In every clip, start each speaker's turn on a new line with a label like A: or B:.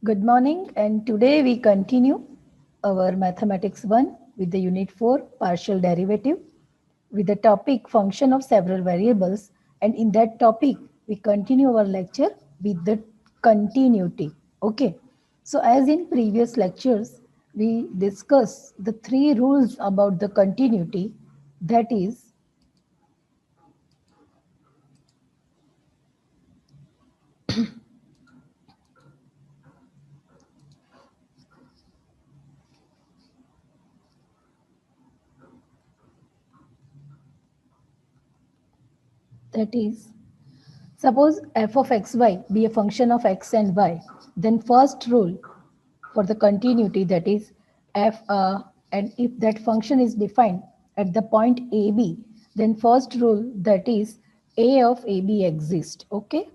A: Good morning, and today we continue our Mathematics 1 with the Unit 4 partial derivative with the topic function of several variables, and in that topic we continue our lecture with the continuity. Okay, so as in previous lectures we discussed the three rules about the continuity, that is suppose f of xy be a function of x and y, then first rule for the continuity, that is f and if that function is defined at the point AB, then first rule, that is a of AB exists. Okay,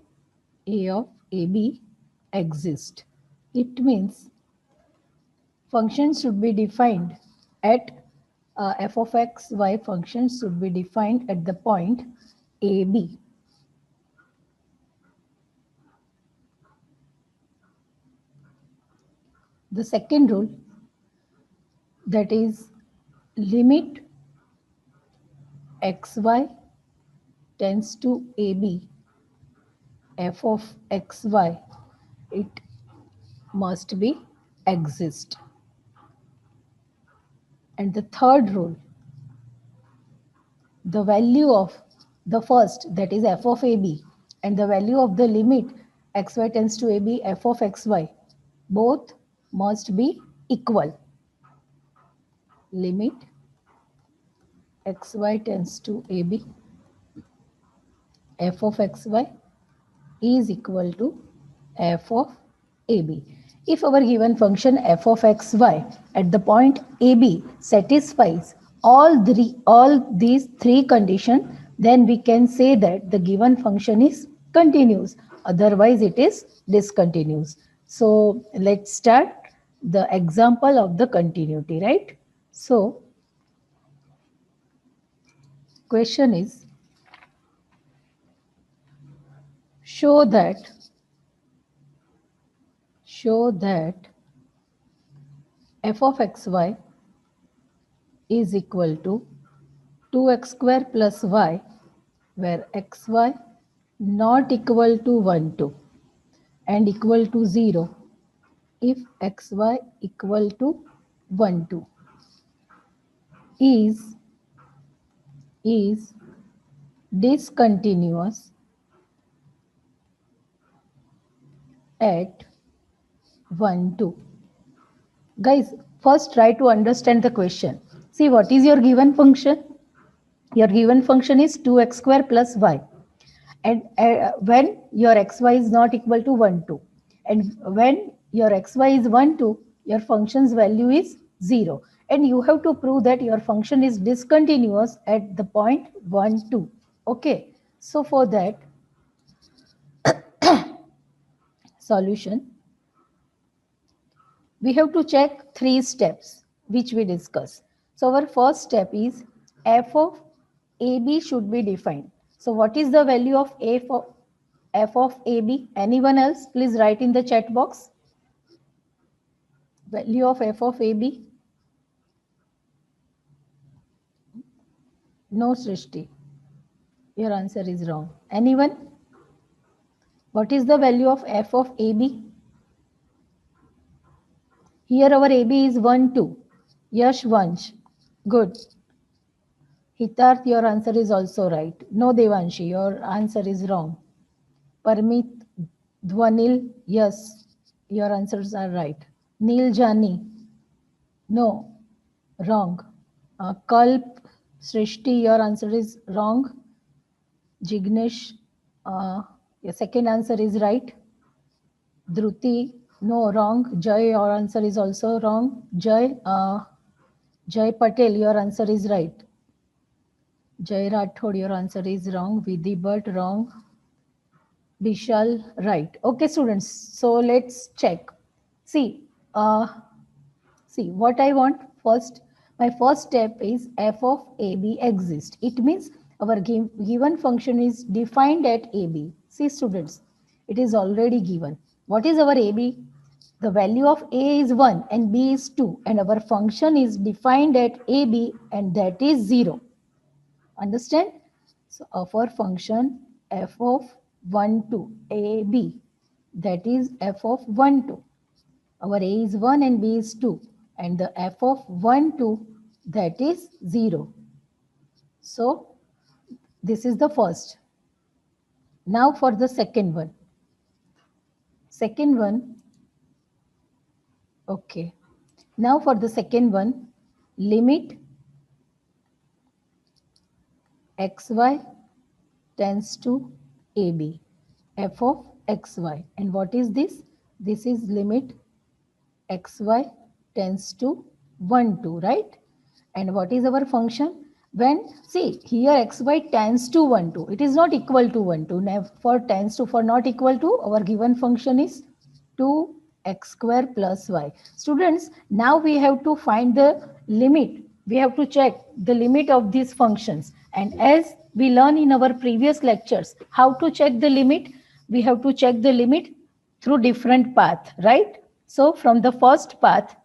A: a of AB exists. It means function should be defined at f of x y function should be defined at the point AB. The second rule, that is limit xy tends to AB, f of xy, it must be exist. And the third rule, the value of the first, that is f of AB, and the value of the limit xy tends to AB, f of xy, both must be equal. Limit xy tends to AB, f of xy is equal to f of AB. If our given function f of xy at the point AB satisfies all these three conditions, then we can say that the given function is continuous. Otherwise, it is discontinuous. So let's start the example of the continuity, right? So question is, show that f of xy is equal to 2x square plus y, where xy not equal to 1, 2 and equal to 0 if xy equal to 1, 2 is discontinuous at 1, 2. Guys, first try to understand the question. See, what is your given function? Your given function is 2x square plus y. And when your xy is not equal to 1, 2. And when your xy is 1, 2, your function's value is 0. And you have to prove that your function is discontinuous at the point 1, 2. Okay. So for that, solution, we have to check three steps which we discuss. So our first step is f of AB should be defined. So what is the value of f of AB? Anyone else? Please write in the chat box. Value of f of AB? No, Srishti. Your answer is wrong. Anyone? What is the value of f of AB? Here our AB is 1, 2. Yash, Vansh. Good. Hitarth, your answer is also right. No, Devanshi, your answer is wrong. Parmit, Dhwanil, yes, your answers are right. Neil Jani, no, wrong. Kalp, Srishti, your answer is wrong. Jignesh, your second answer is right. Dhruti, no, wrong. Jay, your answer is also wrong. Jay Patel, your answer is right. Jay Rathod, your answer is wrong. Vidhi Bhatt, wrong. Vishal, right. Okay, students. So let's check. See what I want first. My first step is f of AB exists. It means our given function is defined at AB. See, students, it is already given. What is our AB? the value of a is 1 and b is 2, and our function is defined at ab, and that is 0. Understand? So our function f of 1 2 ab, that is f of 1 2. Our a is 1 and b is 2, and the f of 1 2, that is 0. So this is the first. Now for the second one. Second one, okay. Now for the second one, limit xy tends to ab, f of xy. And what is this? This is limit xy tends to 1 2, right? And what is our function? When, see, here xy tends to 1 2, it is not equal to 1 2. Now for tends to, for not equal to, our given function is 2x square plus y. Students, now we have to find the limit. We have to check the limit of these functions. And as we learn in our previous lectures, how to check the limit? We have to check the limit through different path, right? So from the first path,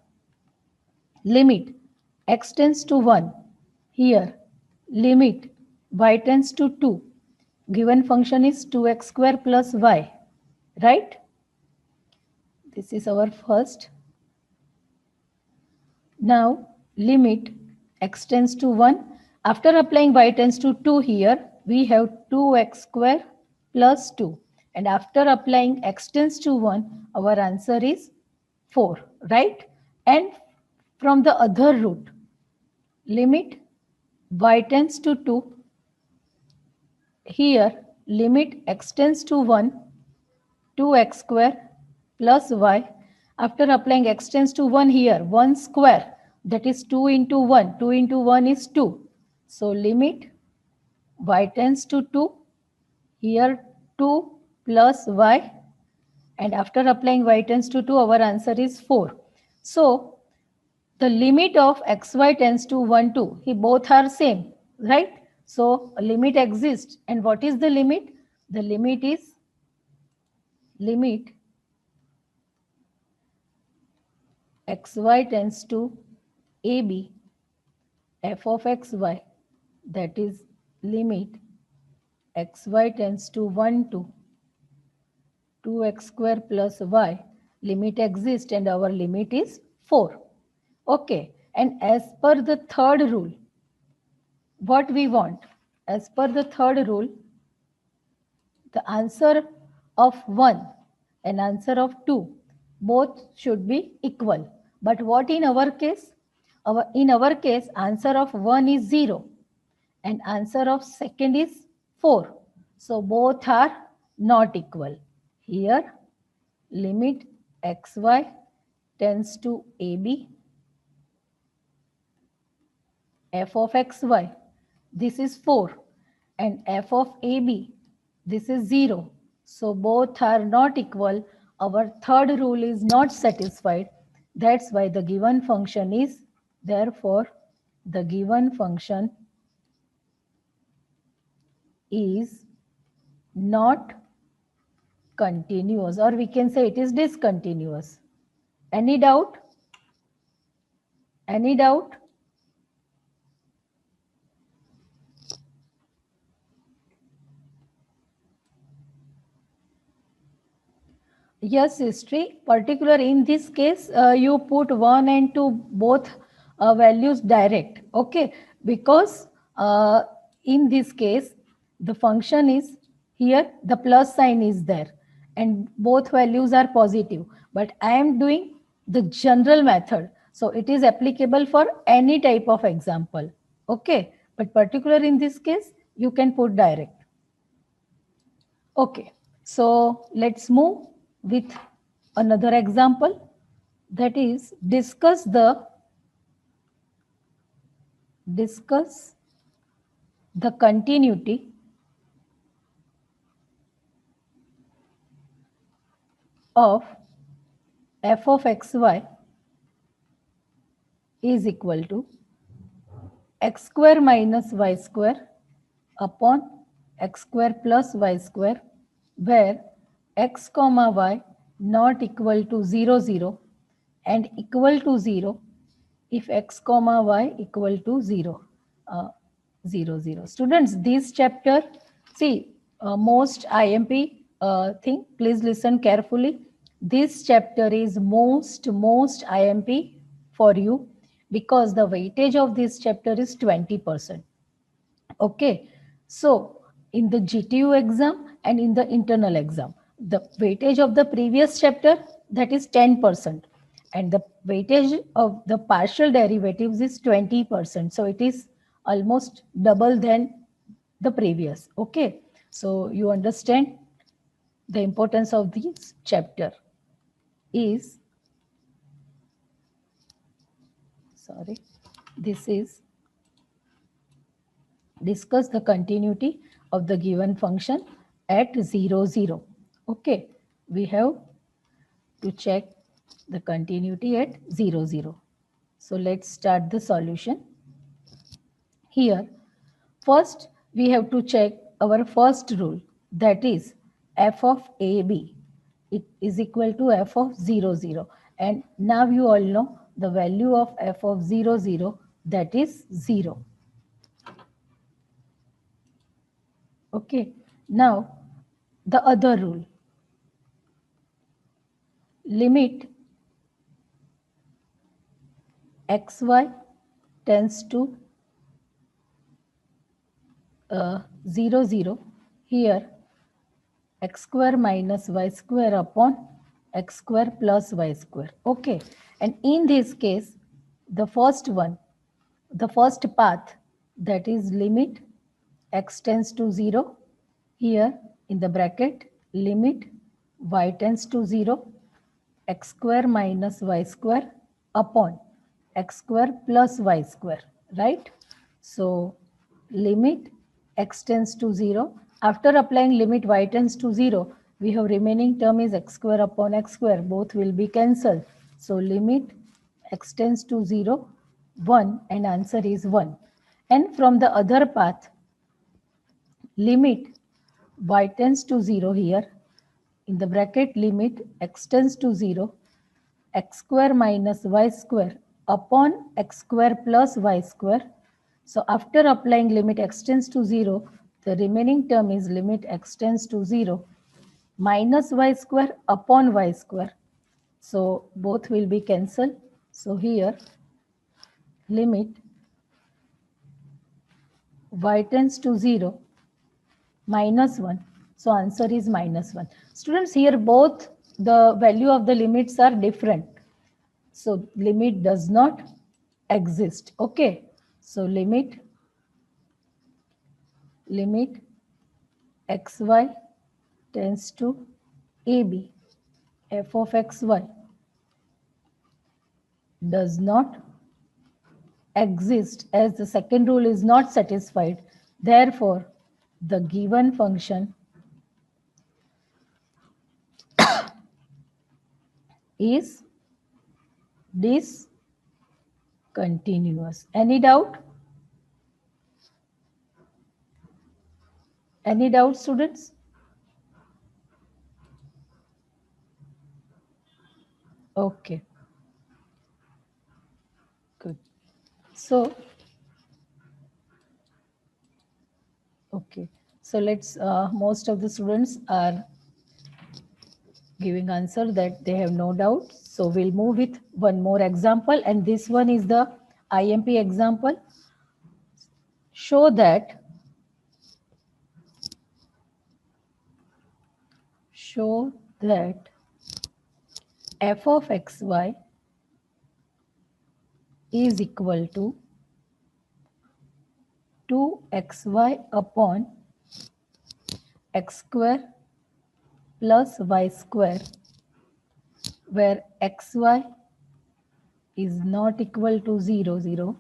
A: limit x tends to 1. Here, limit y tends to 2. Given function is 2x square plus y, right? This is our first. Now, limit x tends to 1. After applying y tends to 2 here, we have 2x square plus 2. And after applying x tends to 1, our answer is 4, right? And from the other root, limit y tends to 2. Here, limit x tends to 1, 2x square plus y. After applying x tends to 1 here, 1 square, that is 2 into 1. 2 into 1 is 2. So limit y tends to 2. Here 2 plus y. And after applying y tends to 2, our answer is 4. So the limit of xy tends to 1 2. Both are same, right? So a limit exists. And what is the limit? The limit is limit xy tends to ab, f of xy, that is limit xy tends to 1 to 2x square plus y. Limit exists and our limit is 4. Okay, and as per the third rule, what we want? As per the third rule, the answer of 1 and answer of 2 both should be equal. But what in our case? In our case, answer of 1 is 0 and answer of second is 4. So both are not equal. Here, limit xy tends to ab, f of xy, this is 4, and f of ab, this is 0. So both are not equal. Our third rule is not satisfied. That's why the given function is, therefore, the given function is not continuous, or we can say it is discontinuous. Any doubt? Any doubt? Yes, history. Particular in this case, you put 1 and 2 both values direct. Okay, because in this case, the function is here, the plus sign is there, and both values are positive. But I am doing the general method, so it is applicable for any type of example. Okay, but particular in this case, you can put direct. Okay, so let's move with another example, that is discuss the continuity of f of xy is equal to x square minus y square upon x square plus y square, where x comma y not equal to 0, 0 and equal to 0 if x comma y equal to 0, 0, 0. Students, this chapter, see, most IMP thing, please listen carefully. This chapter is most IMP for you because the weightage of this chapter is 20%. Okay, so in the GTU exam and in the internal exam, the weightage of the previous chapter, that is 10%, and the weightage of the partial derivatives is 20%. So it is almost double than the previous. Okay, so you understand the importance of this chapter is, sorry, this is discuss the continuity of the given function at 0, 0. Okay, we have to check the continuity at 0, 0. So let's start the solution. Here, first we have to check our first rule, that is f of AB. It is equal to f of 0, 0. And now you all know the value of f of 0, 0, that is 0. Okay, now the other rule, limit xy tends to 0, 0. Here x square minus y square upon x square plus y square. Okay, and in this case, the first one, the first path, that is limit x tends to 0. Here in the bracket, limit y tends to 0, x square minus y square upon x square plus y square, right? So limit x tends to 0. After applying limit y tends to 0, we have remaining term is x square upon x square. Both will be cancelled. So limit x tends to 0, 1, and answer is 1. And from the other path, limit y tends to 0 here. In the bracket, limit x tends to 0, x square minus y square upon x square plus y square. So after applying limit x tends to 0, the remaining term is limit x tends to 0 minus y square upon y square. So both will be cancelled. So here limit y tends to 0 minus 1. So answer is minus 1. Students, here both the value of the limits are different. So limit does not exist. Okay. So limit xy tends to AB, f of xy does not exist as the second rule is not satisfied. Therefore, the given function is discontinuous. Any doubt? Any doubt, students? Okay. Good. So, okay. So let's, most of the students are giving answer that they have no doubt. So we'll move with one more example, and this one is the IMP example. Show that f of xy is equal to 2xy upon x square plus y square, where xy is not equal to 0, 0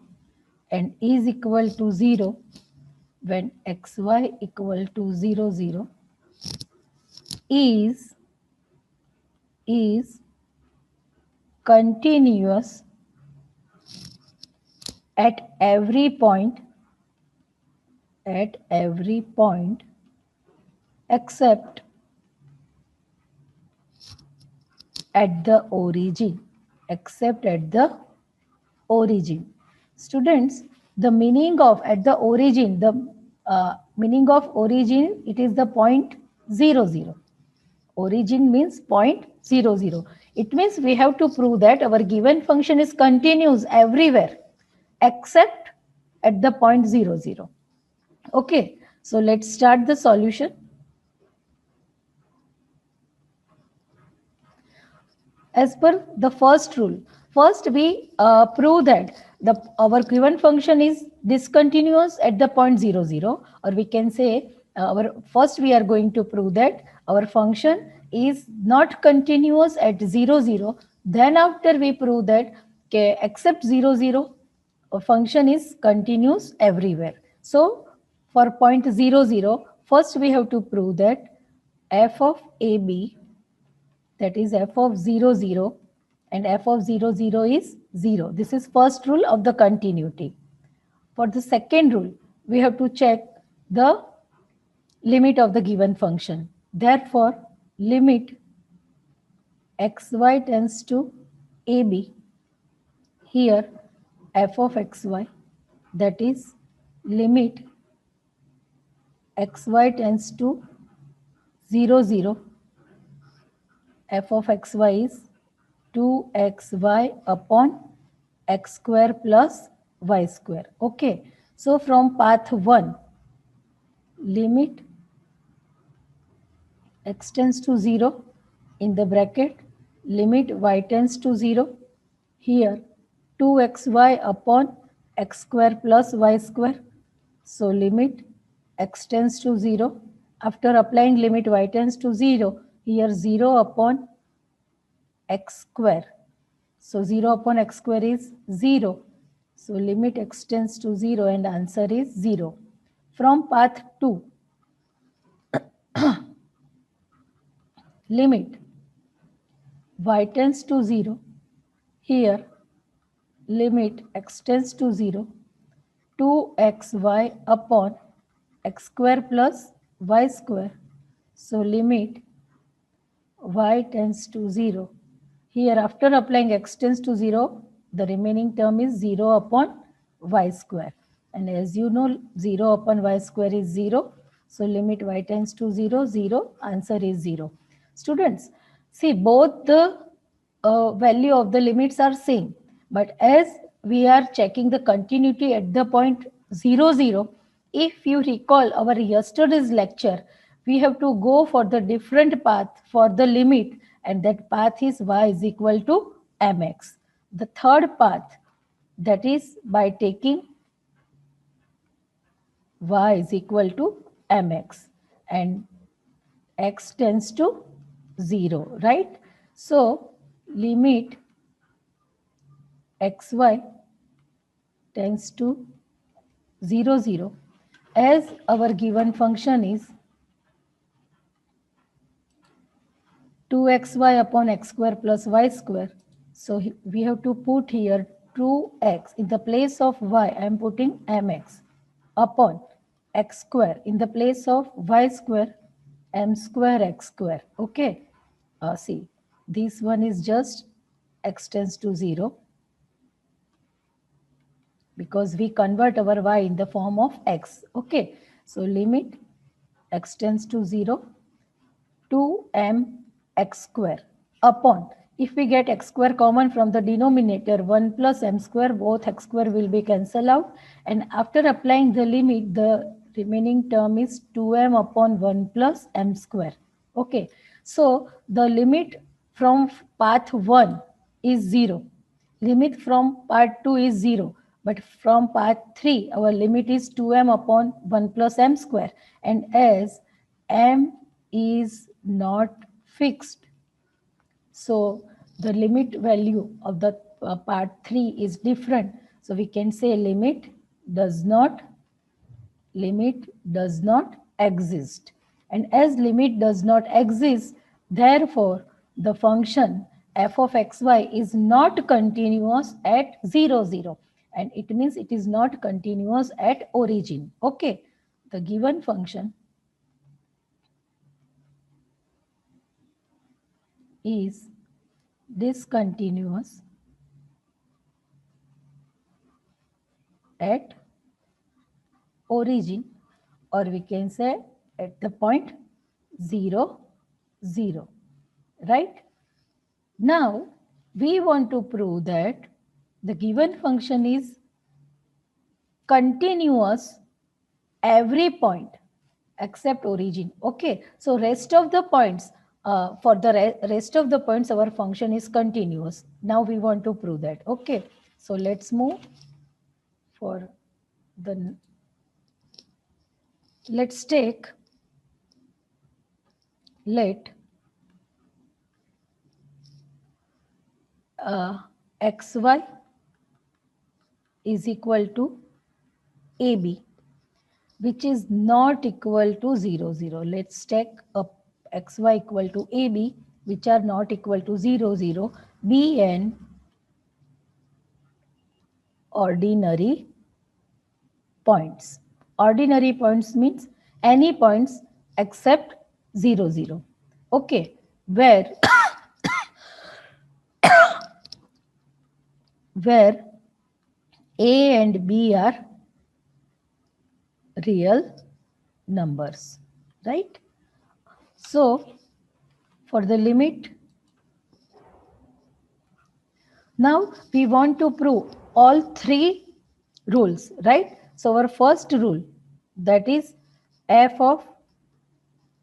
A: and is equal to 0 when xy equal to 0, 0, is continuous at every point except at the origin, except at the origin. Students, the meaning of at the origin, the meaning of origin, it is the point 0, 0. Origin means point 0, 0. It means we have to prove that our given function is continuous everywhere except at the point 0, 0. Okay, so let's start the solution. As per the first rule, first we prove that our given function is discontinuous at the point 0, 0, or we can say first we are going to prove that our function is not continuous at 0, 0. Then after we prove that, okay, except 0, 0, a function is continuous everywhere. So for point 0, 0, first we have to prove that f of AB, that is f of 0, 0, and f of 0, 0 is 0. This is first rule of the continuity. For the second rule, we have to check the limit of the given function. Therefore, limit xy tends to AB, here f of xy, that is limit xy tends to 0, 0, f of xy is 2xy upon x square plus y square. Okay, so from path 1, limit x tends to 0 in the bracket, limit y tends to 0, here 2xy upon x square plus y square. So limit x tends to 0. After applying limit y tends to 0, here 0 upon x square. So 0 upon x square is 0. So limit x tends to 0 and answer is 0. From path 2, limit y tends to 0. Here limit x tends to 0. 2xy upon x square plus y square. So limit y tends to 0. Here after applying x tends to 0, the remaining term is 0 upon y square. And as you know, 0 upon y square is 0. So limit y tends to 0, 0, answer is 0. Students, see both the value of the limits are same. But as we are checking the continuity at the point 0, 0, if you recall our yesterday's lecture, we have to go for the different path for the limit, and that path is y is equal to mx. The third path, that is by taking y is equal to mx and x tends to 0, right? So limit xy tends to 0, 0, as our given function is 2xy upon x square plus y square. So we have to put here 2x. In the place of y, I am putting mx upon x square. In the place of y square, m square x square. Okay. See, this one is just x tends to 0, because we convert our y in the form of x. Okay. So limit x tends to 0, 2m x square upon, if we get x square common from the denominator, 1 plus m square, both x square will be cancelled out, and after applying the limit, the remaining term is 2m upon 1 plus m square. Okay, so the limit from path 1 is 0, limit from part 2 is 0, but from part 3 our limit is 2m upon 1 plus m square, and as m is not fixed, so the limit value of the part 3 is different, so we can say limit does not exist. And as limit does not exist, therefore the function f of xy is not continuous at 0, 0, and it means it is not continuous at origin. Okay, the given function is discontinuous at origin, or we can say at the point 0, 0, right? Now, we want to prove that the given function is continuous every point except origin. Okay, so rest of the points, for the rest of the points, our function is continuous. Now we want to prove that. Okay, so let's move for the, let's take, let xy is equal to AB, which is not equal to 0, 0. Let's take up xy equal to AB, which are not equal to 0, 0, be an ordinary points. Ordinary points means any points except 0, 0. Okay, where where A and B are real numbers, right? So for the limit, now we want to prove all three rules, right? So our first rule, that is f of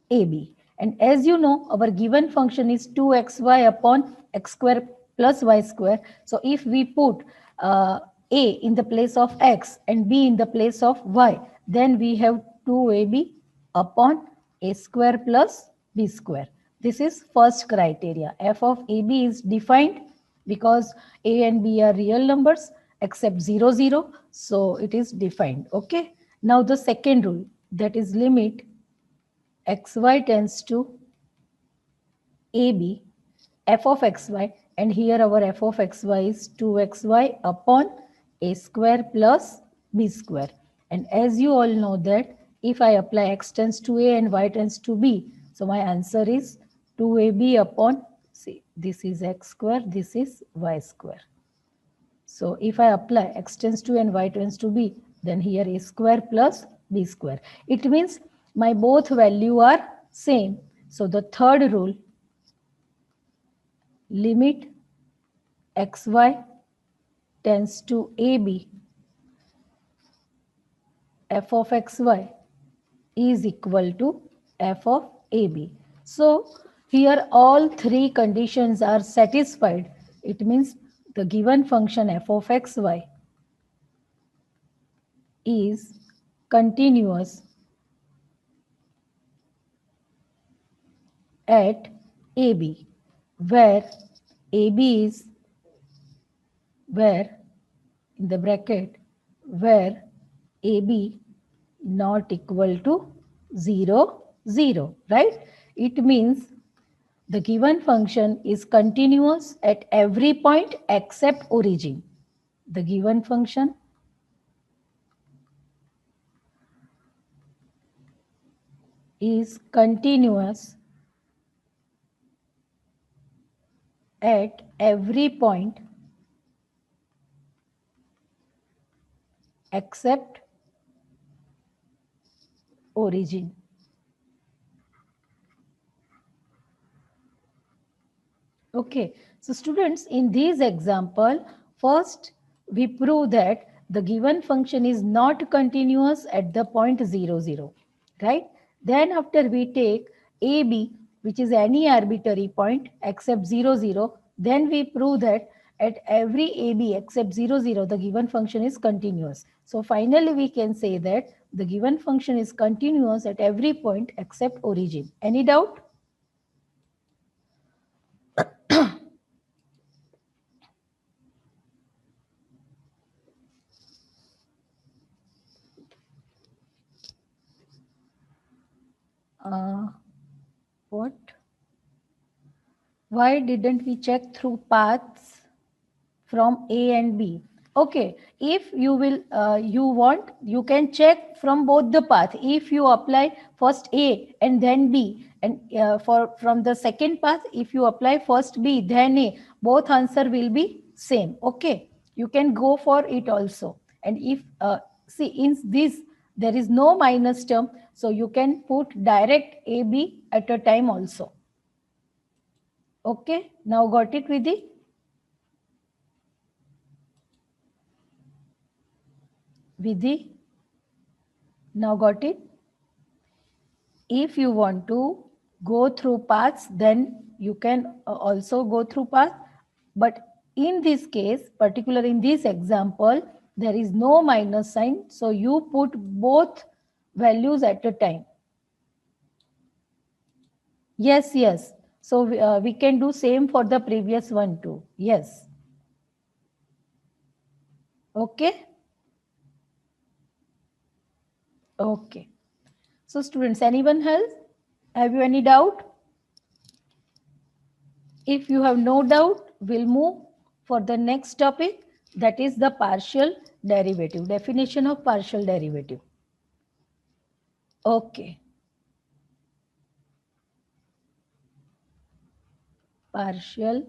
A: AB. And as you know, our given function is 2xy upon x square plus y square. So if we put a in the place of x and b in the place of y, then we have 2ab upon a square plus b square. This is first criteria. F of ab is defined because a and b are real numbers except 0, 0. So it is defined. Okay. Now the second rule, that is limit xy tends to AB, f of xy, and here our f of xy is 2xy upon a square plus b square. And as you all know that if I apply x tends to a and y tends to b, so my answer is 2ab upon, see, this is x square, this is y square. So if I apply x tends to and y tends to b, then here a square plus b square. It means my both value are same. So the third rule, limit xy tends to ab, f of xy is equal to f of ab. So here all three conditions are satisfied. It means the given function f of xy is continuous at AB, where AB is, where in the bracket, where AB not equal to 0, 0, right? It means the given function is continuous at every point except origin. The given function is continuous at every point except origin. Okay, so students, in this example, first we prove that the given function is not continuous at the point 0, 0, right? Then after we take AB, which is any arbitrary point except 0, 0, then we prove that at every AB except 0, 0, the given function is continuous. So finally we can say that the given function is continuous at every point except origin. Any doubt? What? Why didn't we check through paths from A and B? Okay, if you will, you want, you can check from both the path. If you apply first A and then B, and for from the second path, if you apply first B then A, both answer will be same. Okay, you can go for it also. And if see in this there is no minus term, so you can put direct A B at a time also. Okay, now got it, Vidhi? Vidhi, now got it? If you want to go through paths, then you can also go through path. But in this case, particular in this example, there is no minus sign. So you put both values at a time. Yes, yes. So we can do same for the previous one too. Yes. Okay. Okay. So students, anyone else? Have you any doubt? If you have no doubt, we'll move for the next topic, that is the partial derivative, definition of partial derivative. Okay. Partial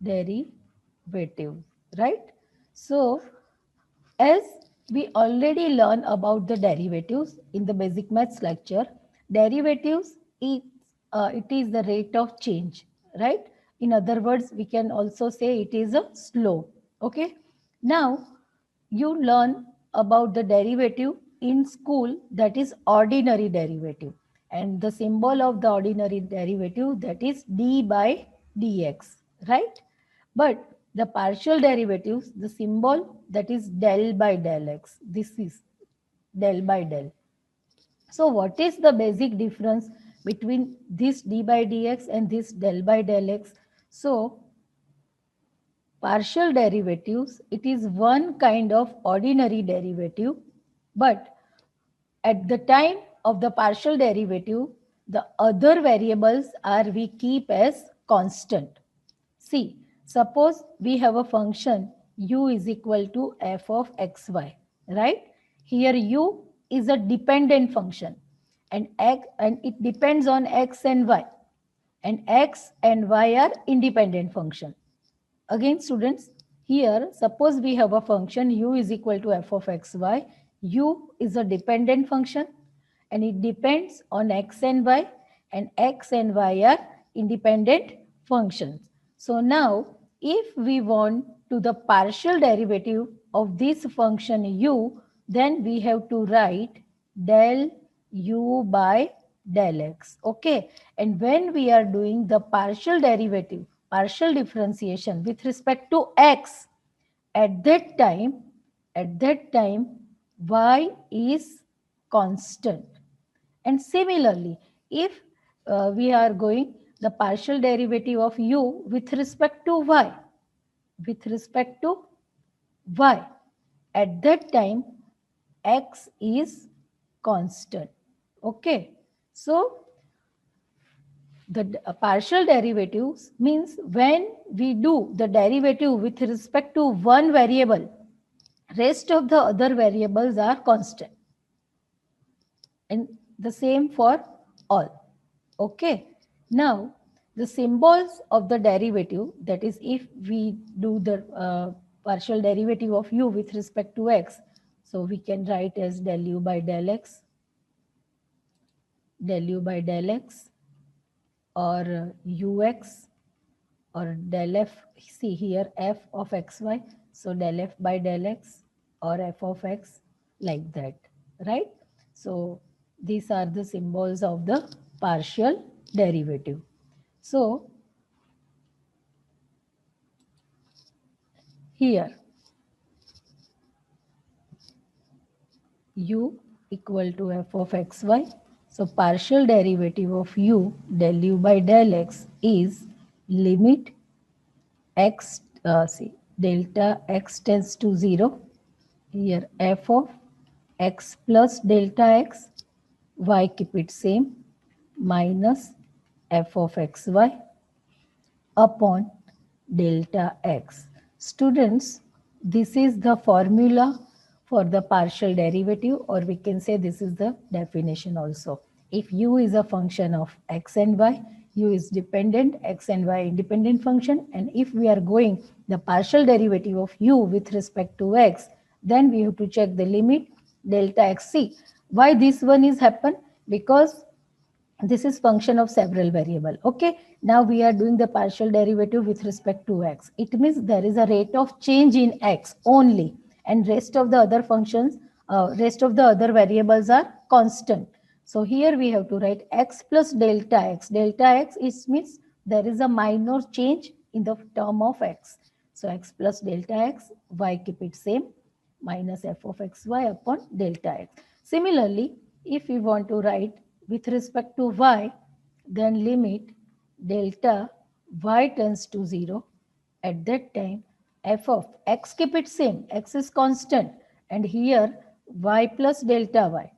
A: derivative, right? So, as we already learned about the derivatives in the basic maths lecture, derivatives it is the rate of change, right? In other words, we can also say it is a slope. Okay. Now, you learn about the derivative in school, that is ordinary derivative, and the symbol of the ordinary derivative, that is d by dx, right? But the partial derivatives, the symbol, that is del by del x. This is del by del. So what is the basic difference between this d by dx and this del by del x? So partial derivatives, it is one kind of ordinary derivative, but at the time of the partial derivative, the other variables are we keep as constant. See, suppose we have a function u is equal to f of xy, right? Here u is a dependent function, and it depends on x and y, and x and y are independent function. Again, students, here suppose we have a function u is equal to f of xy. U is a dependent function and it depends on x and y, and x and y are independent functions. So now if we want to the partial derivative of this function u, then we have to write del u by del x. Okay, and when we are doing the partial derivative, partial differentiation with respect to x, at that time y is constant. And similarly, if we are going the partial derivative of u with respect to y, at that time x is constant. Okay, so the partial derivatives means when we do the derivative with respect to one variable, rest of the other variables are constant, and the same for all. Okay, now the symbols of the derivative, that is if we do the partial derivative of u with respect to x, so we can write as del u by del x, or ux, or del f. See here f of xy, so del f by del x, or f of x, like that, right? So these are the symbols of the partial derivative. So here u equal to f of xy. So partial derivative of u del u by del x is limit x, delta x tends to 0. Here f of x plus delta x, y keep it same, minus f of xy upon delta x. Students, This is the formula for the partial derivative, or we can say this is the definition also. If u is a function of x and y, u is dependent, x and y independent function, and if we are going the partial derivative of u with respect to x, then we have to check the limit delta xc. Why this one is happen? Because this is function of several variable. Okay, now we are doing the partial derivative with respect to x. It means there is a rate of change in x only, and rest of the other functions, rest of the other variables are constant. So here we have to write x plus delta x. Delta x is means there is a minor change in the term of x. So x plus delta x, y keep it same, minus f of xy upon delta x. Similarly, if we want to write with respect to y, then limit delta y tends to 0. At that time, f of x keep it same, x is constant, and here y plus delta y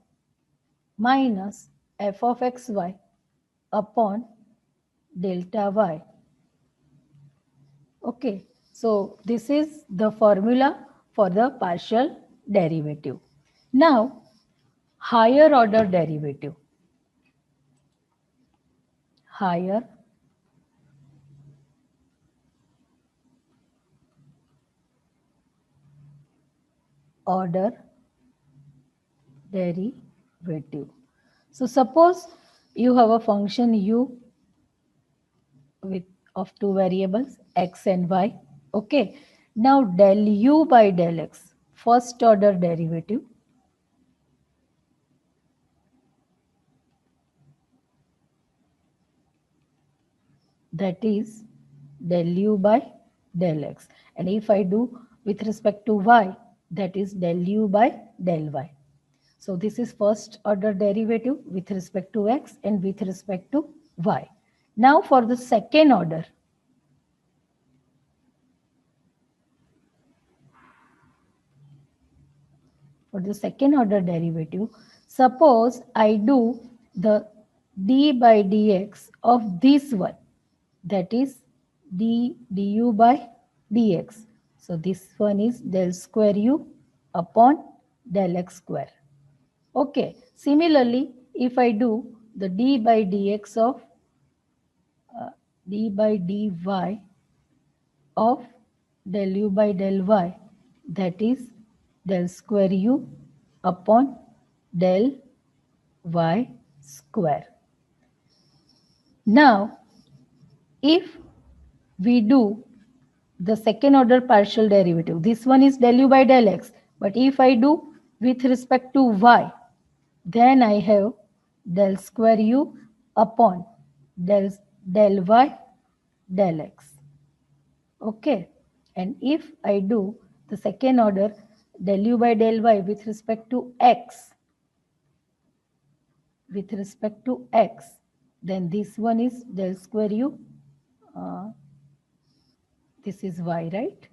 A: minus f of xy upon delta y. Okay, so this is the formula for the partial derivative. Now, higher order derivative. Higher order derivative. So suppose you have a function u with of two variables x and y. Okay, now del u by del x, first order derivative, that is del u by del x, and if I do with respect to y, that is del u by del y. So this is first order derivative with respect to x and with respect to y. Now for the second order, derivative, suppose I do the d by dx of this one, that is du by dx. So this one is del square u upon del x square. Okay, similarly, if I do the d by dx of d by dy of del u by del y, that is del square u upon del y square. Now, if we do the second order partial derivative, this one is del u by del x, but if I do with respect to y, then I have del square u upon del y del x. Okay, and if I do the second order del u by del y with respect to x, then this one is del square u, this is y, right?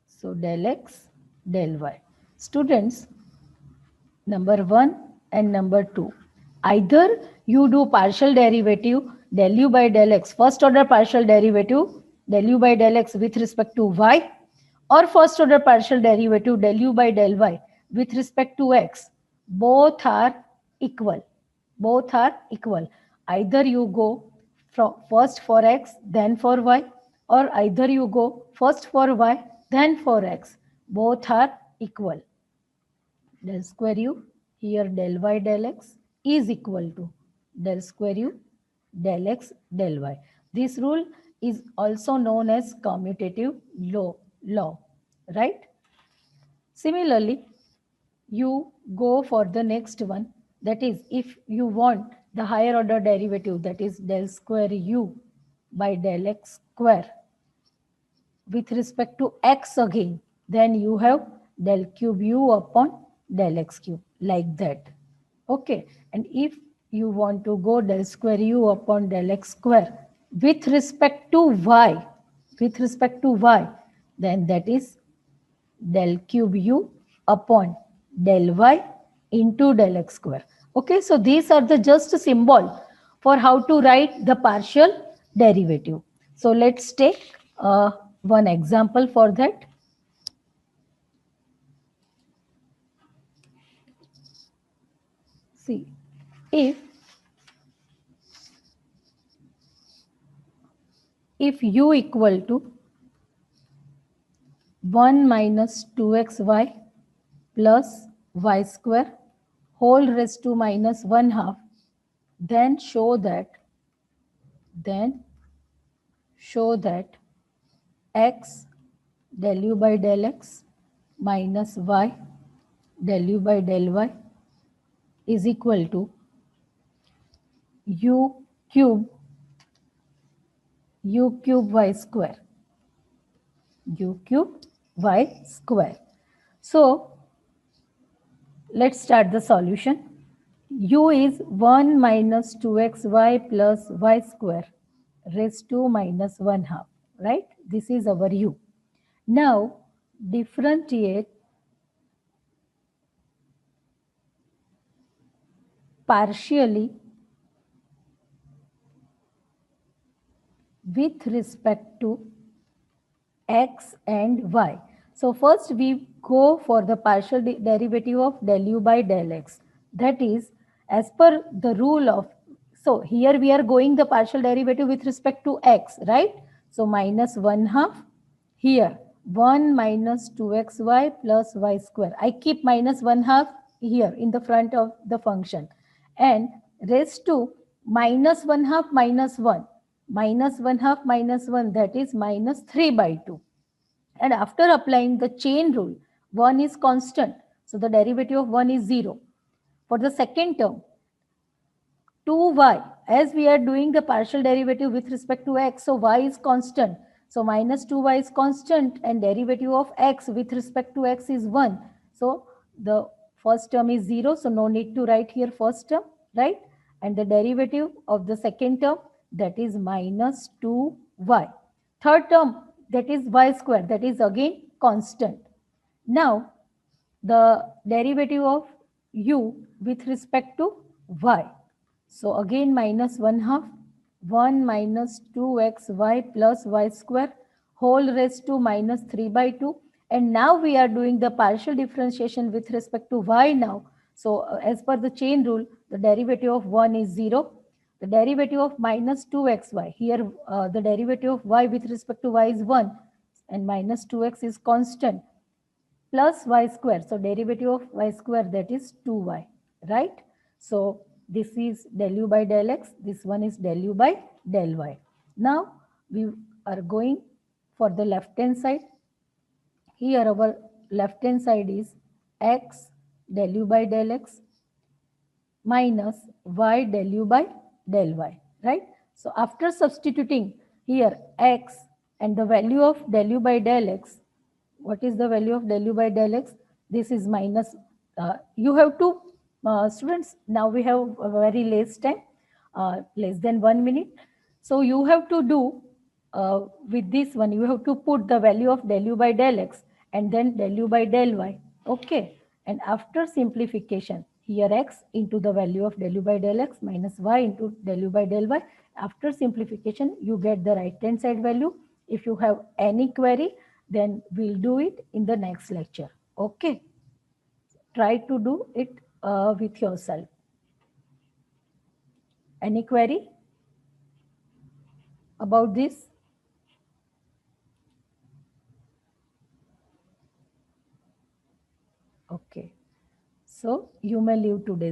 A: So del x del y. Students, number 1 and number 2, either you do partial derivative del u by del x, first order partial derivative del u by del x with respect to y, or first order partial derivative del u by del y with respect to x. Both are equal. Either you go from first for x, then for y, or either you go first for y, then for x. Both are equal. Del square u, here del y del x is equal to del square u del x del y. This rule is also known as commutative law, right? Similarly, you go for the next one, that is if you want the higher order derivative, that is del square u by del x square with respect to x again, then you have del cube u upon del x cube, like that. Okay, and if you want to go del square u upon del x square with respect to y, then that is del cube u upon del y into del x square. Okay, so these are the just symbol for how to write the partial derivative. So let's take one example for that. See, if u equal to 1 minus 2xy plus y square whole raised to minus 1 half, then show that x del u by del x minus y del u by del y is equal to u cube y square. So let's start the solution. U is 1 minus 2xy plus y square raised to minus 1 half, right? This is our u. Now differentiate partially with respect to x and y. So first we go for the partial derivative of del u by del x. That is, as per the rule of, so here we are going the partial derivative with respect to x, right? So minus 1 half, here 1 minus 2xy plus y square. I keep minus 1 half here in the front of the function, and raised to minus 1 half minus 1. Minus 1 half minus 1, that is minus 3 by 2. And after applying the chain rule, 1 is constant. So the derivative of 1 is 0. For the second term, 2y, as we are doing the partial derivative with respect to x, so y is constant. So minus 2y is constant, and derivative of x with respect to x is 1. So the first term is 0, so no need to write here first term, right? And the derivative of the second term, that is minus 2y. Third term, that is y square, that is again constant. Now the derivative of u with respect to y. So again minus 1 half, 1 minus 2xy plus y square whole raised to minus 3 by 2. And now we are doing the partial differentiation with respect to y now. So as per the chain rule, the derivative of 1 is 0. The derivative of minus 2xy, here the derivative of y with respect to y is 1, and minus 2x is constant, plus y square. So derivative of y square, that is 2y, right? So this is del u by del x. This one is del u by del y. Now we are going for the left hand side. Here our left hand side is x del u by del x minus y del u by del y, right? So after substituting here x and the value of del u by del x, what is the value of del u by del x? This is minus, you have to, students, now we have a very less time, less than 1 minute. So you have to do with this one, you have to put the value of del u by del x and then del u by del y. Okay. And after simplification, here x into the value of del u by del x minus y into del u by del y. After simplification, you get the right hand side value. If you have any query, then we'll do it in the next lecture. Okay. Try to do it with yourself. Any query about this? Okay. So you may leave today.